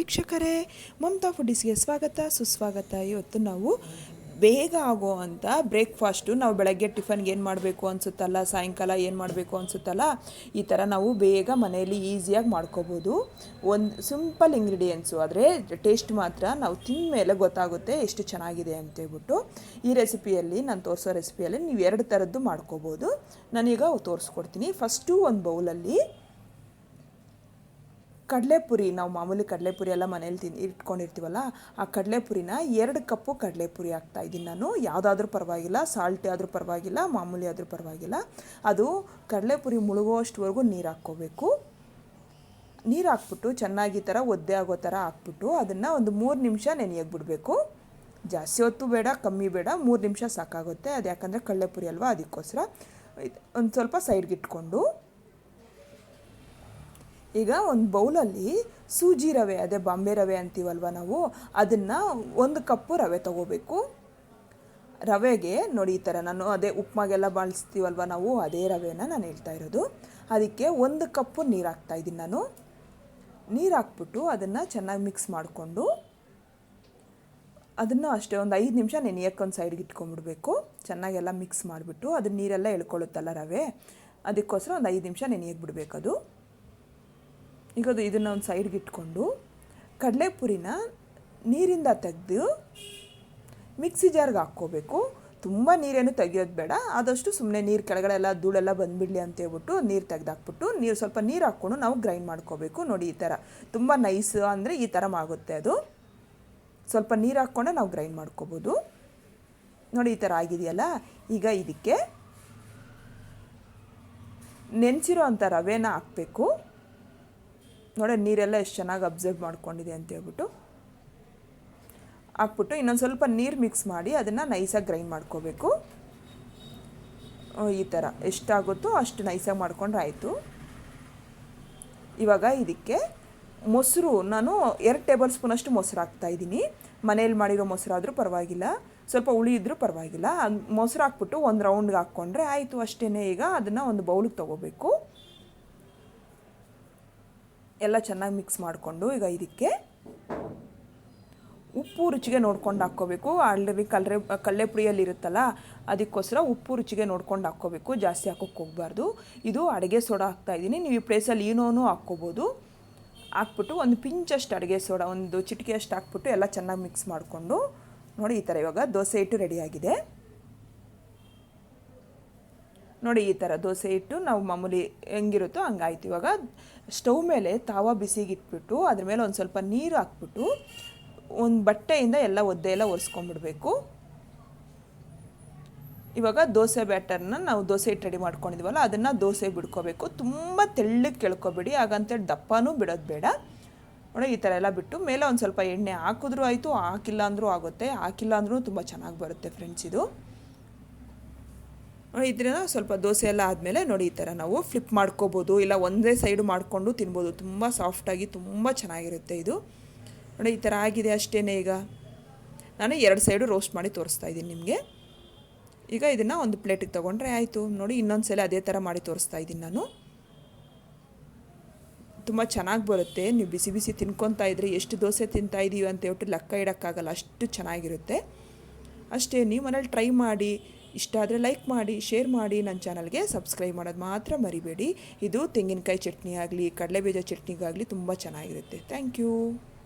ವೀಕ್ಷಕರೇ, ಮಮತಾ ಫುಡೀಸ್ಗೆ ಸ್ವಾಗತ ಸುಸ್ವಾಗತ. ಇವತ್ತು ನಾವು ಬೇಗ ಆಗೋವಂಥ ಬ್ರೇಕ್ಫಾಸ್ಟು, ನಾವು ಬೆಳಗ್ಗೆ ಟಿಫನ್ಗೆ ಏನು ಮಾಡಬೇಕು ಅನಿಸುತ್ತಲ್ಲ, ಸಾಯಂಕಾಲ ಏನು ಮಾಡಬೇಕು ಅನಿಸುತ್ತಲ್ಲ, ಈ ಥರ ನಾವು ಬೇಗ ಮನೆಯಲ್ಲಿ ಈಸಿಯಾಗಿ ಮಾಡ್ಕೋಬೋದು. ಒಂದು ಸಿಂಪಲ್ ಇಂಗ್ರೀಡಿಯೆಂಟ್ಸು, ಆದರೆ ಟೇಸ್ಟ್ ಮಾತ್ರ ನಾವು ತಿಂದ ಮೇಲೆ ಗೊತ್ತಾಗುತ್ತೆ ಎಷ್ಟು ಚೆನ್ನಾಗಿದೆ ಅಂತೇಳ್ಬಿಟ್ಟು. ಈ ರೆಸಿಪಿಯಲ್ಲಿ ನಾನು ತೋರಿಸೋ ರೆಸಿಪಿಯಲ್ಲಿ ನೀವು 2 ಥರದ್ದು ಮಾಡ್ಕೋಬೋದು. ನಾನೀಗ ತೋರಿಸ್ಕೊಡ್ತೀನಿ. ಫಸ್ಟು ಒಂದು ಬೌಲಲ್ಲಿ ಕಡಲೆಪುರಿ, ನಾವು ಮಾಮೂಲಿ ಕಡಲೆಪುರಿ ಎಲ್ಲ ಮನೇಲಿ ಇಟ್ಕೊಂಡಿರ್ತೀವಲ್ಲ, ಆ ಕಡಲೆಪುರಿನ 2 ಕಪ್ಪು ಕಡಲೆಪುರಿ ಹಾಕ್ತಾಯಿದ್ದೀನಿ ನಾನು. ಯಾವುದಾದ್ರೂ ಪರವಾಗಿಲ್ಲ, ಸಾಲ್ಟಿ ಆದರೂ ಪರವಾಗಿಲ್ಲ, ಮಾಮೂಲಿ ಆದರೂ ಪರವಾಗಿಲ್ಲ. ಅದು ಕಡಲೆಪುರಿ ಮುಳುಗೋಷ್ಟವರೆಗೂ ನೀರು ಹಾಕ್ಕೋಬೇಕು. ನೀರು ಹಾಕ್ಬಿಟ್ಟು ಚೆನ್ನಾಗಿ ಥರ ಒದ್ದೆ ಆಗೋ ಥರ ಹಾಕ್ಬಿಟ್ಟು ಅದನ್ನು ಒಂದು 3 ನಿಮಿಷ ನೆನೆಯೋಕೆ ಬಿಡಬೇಕು. ಜಾಸ್ತಿ ಹೊತ್ತು ಬೇಡ, ಕಮ್ಮಿ ಬೇಡ, 3 ನಿಮಿಷ ಸಾಕಾಗುತ್ತೆ. ಅದು ಯಾಕಂದರೆ ಕಡಲೆಪುರಿ ಅಲ್ವಾ, ಅದಕ್ಕೋಸ್ಕರ ಒಂದು ಸ್ವಲ್ಪ ಸೈಡ್ಗೆ ಇಟ್ಕೊಂಡು, ಈಗ ಒಂದು ಬೌಲಲ್ಲಿ ಸೂಜಿ ರವೆ, ಅದೇ ಬಾಂಬೆ ರವೆ ಅಂತೀವಲ್ವ ನಾವು, ಅದನ್ನು 1 ಕಪ್ಪು ರವೆ ತೊಗೋಬೇಕು. ರವೆಗೆ ನೋಡಿ ಈ ಥರ ನಾನು ಅದೇ ಉಪ್ಮಾಗೆಲ್ಲ ಬಳಸ್ತೀವಲ್ವ ನಾವು, ಅದೇ ರವೆನ ನಾನು ಹೇಳ್ತಾ ಇರೋದು. ಅದಕ್ಕೆ 1 ಕಪ್ಪು ನೀರು ಹಾಕ್ತಾಯಿದ್ದೀನಿ ನಾನು. ನೀರು ಹಾಕ್ಬಿಟ್ಟು ಅದನ್ನು ಚೆನ್ನಾಗಿ ಮಿಕ್ಸ್ ಮಾಡಿಕೊಂಡು ಅದನ್ನು ಅಷ್ಟೇ ಒಂದು 5 ನಿಮಿಷ ನೆನೆಯೋಕ್ಕೆ ಒಂದು ಸೈಡ್ಗೆ ಇಟ್ಕೊಂಡ್ಬಿಡ್ಬೇಕು. ಚೆನ್ನಾಗೆಲ್ಲ ಮಿಕ್ಸ್ ಮಾಡಿಬಿಟ್ಟು ಅದು ನೀರೆಲ್ಲ ಎಳ್ಕೊಳ್ಳುತ್ತಲ್ಲ ರವೆ, ಅದಕ್ಕೋಸ್ಕರ ಒಂದು 5 ನಿಮಿಷ ನೆನೆಯೋಕೆ ಬಿಡಬೇಕದು. ಈಗ ಇದನ್ನು ಒಂದು ಸೈಡ್ಗೆ ಇಟ್ಕೊಂಡು ಕಡಲೆಪುರಿನ ನೀರಿಂದ ತೆಗೆದು ಮಿಕ್ಸಿ ಜಾರ್ಗೆ ಹಾಕ್ಕೋಬೇಕು. ತುಂಬ ನೀರೇನು ತೆಗಿಯೋದು ಬೇಡ, ಆದಷ್ಟು ಸುಮ್ಮನೆ ನೀರು ಕೆಳಗಡೆ ಎಲ್ಲ ಧೂಳೆಲ್ಲ ಬಂದುಬಿಡಲಿ ಅಂತೇಳ್ಬಿಟ್ಟು ನೀರು ತೆಗೆದಾಕ್ಬಿಟ್ಟು ಸ್ವಲ್ಪ ನೀರು ಹಾಕ್ಕೊಂಡು ನಾವು ಗ್ರೈಂಡ್ ಮಾಡ್ಕೋಬೇಕು. ನೋಡಿ ಈ ಥರ ತುಂಬ ನೈಸ್ ಅಂದರೆ ಈ ಥರ ಆಗುತ್ತೆ. ಅದು ಸ್ವಲ್ಪ ನೀರು ಹಾಕ್ಕೊಂಡೆ ನಾವು ಗ್ರೈಂಡ್ ಮಾಡ್ಕೋಬೋದು. ನೋಡಿ ಈ ಥರ ಆಗಿದೆಯಲ್ಲ. ಈಗ ಇದಕ್ಕೆ ನೆನೆಸಿರೋ ಅಂಥ ರವೆನ ಹಾಕಬೇಕು. ನೋಡಿ ನೀರೆಲ್ಲ ಎಷ್ಟು ಚೆನ್ನಾಗಿ ಅಬ್ಸರ್ವ್ ಮಾಡ್ಕೊಂಡಿದೆ ಅಂತೇಳ್ಬಿಟ್ಟು ಹಾಕ್ಬಿಟ್ಟು ಇನ್ನೊಂದು ಸ್ವಲ್ಪ ನೀರು ಮಿಕ್ಸ್ ಮಾಡಿ ಅದನ್ನು ನೈಸಾಗಿ ಗ್ರೈಂಡ್ ಮಾಡ್ಕೋಬೇಕು. ಈ ಥರ ಎಷ್ಟಾಗುತ್ತೋ ಅಷ್ಟು ನೈಸಾಗಿ ಮಾಡ್ಕೊಂಡ್ರೆ ಆಯಿತು. ಇವಾಗ ಇದಕ್ಕೆ ಮೊಸರು, ನಾನು 2 ಟೇಬಲ್ ಸ್ಪೂನಷ್ಟು ಮೊಸರು ಹಾಕ್ತಾಯಿದ್ದೀನಿ. ಮನೇಲಿ ಮಾಡಿರೋ ಮೊಸರು ಆದರೂ ಪರವಾಗಿಲ್ಲ, ಸ್ವಲ್ಪ ಹುಳಿ ಇದ್ದರೂ ಪರವಾಗಿಲ್ಲ. ಮೊಸರು ಹಾಕ್ಬಿಟ್ಟು ಒಂದು ರೌಂಡ್ಗೆ ಹಾಕ್ಕೊಂಡ್ರೆ ಆಯಿತು, ಅಷ್ಟೇ. ಈಗ ಅದನ್ನು ಒಂದು ಬೌಲಿಗೆ ತೊಗೋಬೇಕು. ಎಲ್ಲ ಚೆನ್ನಾಗಿ ಮಿಕ್ಸ್ ಮಾಡಿಕೊಂಡು ಈಗ ಇದಕ್ಕೆ ಉಪ್ಪು ರುಚಿಗೆ ನೋಡ್ಕೊಂಡು ಹಾಕ್ಕೋಬೇಕು. ಆಲ್ರೆಡಿ ಕಡಲೆಪುರಿಯಲ್ಲಿ ಇರುತ್ತಲ್ಲ, ಅದಕ್ಕೋಸ್ಕರ ಉಪ್ಪು ರುಚಿಗೆ ನೋಡ್ಕೊಂಡು ಹಾಕ್ಕೋಬೇಕು, ಜಾಸ್ತಿ ಹಾಕೋಕ್ಕೆ ಹೋಗಬಾರ್ದು. ಇದು ಅಡುಗೆ ಸೋಡಾ ಹಾಕ್ತಾಯಿದ್ದೀನಿ. ನೀವು ಈ ಪ್ಲೇಸಲ್ಲಿ ಏನೋನು ಹಾಕ್ಕೋಬೋದು. ಹಾಕ್ಬಿಟ್ಟು ಒಂದು ಪಿಂಚಷ್ಟು ಅಡುಗೆ ಸೋಡಾ, ಒಂದು ಚಿಟಿಕೆಯಷ್ಟು ಹಾಕ್ಬಿಟ್ಟು ಎಲ್ಲ ಚೆನ್ನಾಗಿ ಮಿಕ್ಸ್ ಮಾಡಿಕೊಂಡು ನೋಡಿ ಈ ಥರ ಇವಾಗ ದೋಸೆ ಹಿಟ್ಟು ರೆಡಿಯಾಗಿದೆ. ನೋಡಿ ಈ ಥರ ದೋಸೆ ಹಿಟ್ಟು ನಾವು ಮಾಮೂಲಿ ಹೆಂಗಿರುತ್ತೋ ಹಂಗಾಯ್ತು. ಇವಾಗ ಸ್ಟವ್ ಮೇಲೆ ತಾವ ಬಿಸಿಗೆ ಇಟ್ಬಿಟ್ಟು ಅದ್ರ ಮೇಲೆ ಒಂದು ಸ್ವಲ್ಪ ನೀರು ಹಾಕ್ಬಿಟ್ಟು ಒಂದು ಬಟ್ಟೆಯಿಂದ ಎಲ್ಲ ಒದ್ದೆ ಎಲ್ಲ ಒರೆಸ್ಕೊಂಡ್ಬಿಡ್ಬೇಕು. ಇವಾಗ ದೋಸೆ ಬ್ಯಾಟರ್ನ ನಾವು ದೋಸೆ ಹಿಟ್ಟು ರೆಡಿ ಮಾಡ್ಕೊಂಡಿದ್ವಲ್ಲ, ಅದನ್ನು ದೋಸೆಗೆ ಬಿಡ್ಕೋಬೇಕು. ತುಂಬ ತೆಳ್ಳಗೆ ಕೆಳ್ಕೊಬೇಡಿ, ಹಾಗಂತೇಳಿ ದಪ್ಪನೂ ಬಿಡೋದು ಬೇಡ. ನೋಡಿ ಈ ಥರ ಎಲ್ಲ ಬಿಟ್ಟು ಮೇಲೆ ಒಂದು ಸ್ವಲ್ಪ ಎಣ್ಣೆ ಹಾಕಿದ್ರೂ ಆಯಿತು, ಹಾಕಿಲ್ಲ ಅಂದರೂ ಆಗುತ್ತೆ. ಹಾಕಿಲ್ಲ ಅಂದ್ರೂ ತುಂಬ ಚೆನ್ನಾಗಿ ಬರುತ್ತೆ ಫ್ರೆಂಡ್ಸ್ ಇದು. ಇದನ್ನ ಸ್ವಲ್ಪ ದೋಸೆ ಎಲ್ಲ ಆದಮೇಲೆ ನೋಡಿ ಈ ಥರ ನಾವು ಫ್ಲಿಪ್ ಮಾಡ್ಕೋಬೋದು, ಇಲ್ಲ ಒಂದೇ ಸೈಡು ಮಾಡಿಕೊಂಡು ತಿನ್ಬೋದು. ತುಂಬ ಸಾಫ್ಟಾಗಿ ತುಂಬ ಚೆನ್ನಾಗಿರುತ್ತೆ ಇದು. ನೋಡಿ ಈ ಥರ ಆಗಿದೆ, ಅಷ್ಟೇ. ಈಗ ನಾನು 2 ಸೈಡು ರೋಸ್ಟ್ ಮಾಡಿ ತೋರಿಸ್ತಾ ಇದ್ದೀನಿ ನಿಮಗೆ. ಈಗ ಇದನ್ನು ಒಂದು ಪ್ಲೇಟಿಗೆ ತೊಗೊಂಡ್ರೆ ಆಯಿತು. ನೋಡಿ ಇನ್ನೊಂದು ಸಲ ಅದೇ ಥರ ಮಾಡಿ ತೋರಿಸ್ತಾ ಇದ್ದೀನಿ ನಾನು. ತುಂಬ ಚೆನ್ನಾಗಿ ಬರುತ್ತೆ. ನೀವು ಬಿಸಿ ಬಿಸಿ ತಿನ್ಕೊತಾ ಇದ್ದರೆ ಎಷ್ಟು ದೋಸೆ ತಿಂತಾಯಿದ್ದೀವಿ ಅಂತ ಹೇಳ್ಬಿಟ್ಟು ಲೆಕ್ಕ ಇಡೋಕ್ಕಾಗಲ್ಲ, ಅಷ್ಟು ಚೆನ್ನಾಗಿರುತ್ತೆ. ಅಷ್ಟೇ, ನೀವು ಮನೇಲಿ ಟ್ರೈ ಮಾಡಿ. ಇಷ್ಟ ಆದರೆ ಲೈಕ್ ಮಾಡಿ, ಶೇರ್ ಮಾಡಿ, ನನ್ನ ಚಾನಲ್ಗೆ ಸಬ್ಸ್ಕ್ರೈಬ್ ಮಾಡೋದು ಮಾತ್ರ ಮರಿಬೇಡಿ. ಇದು ತೆಂಗಿನಕಾಯಿ ಚಟ್ನಿ ಆಗಲಿ, ಕಡಲೆಬೀಜ ಚಟ್ನಿಗಾಗಲಿ ತುಂಬ ಚೆನ್ನಾಗಿರುತ್ತೆ. Thank you.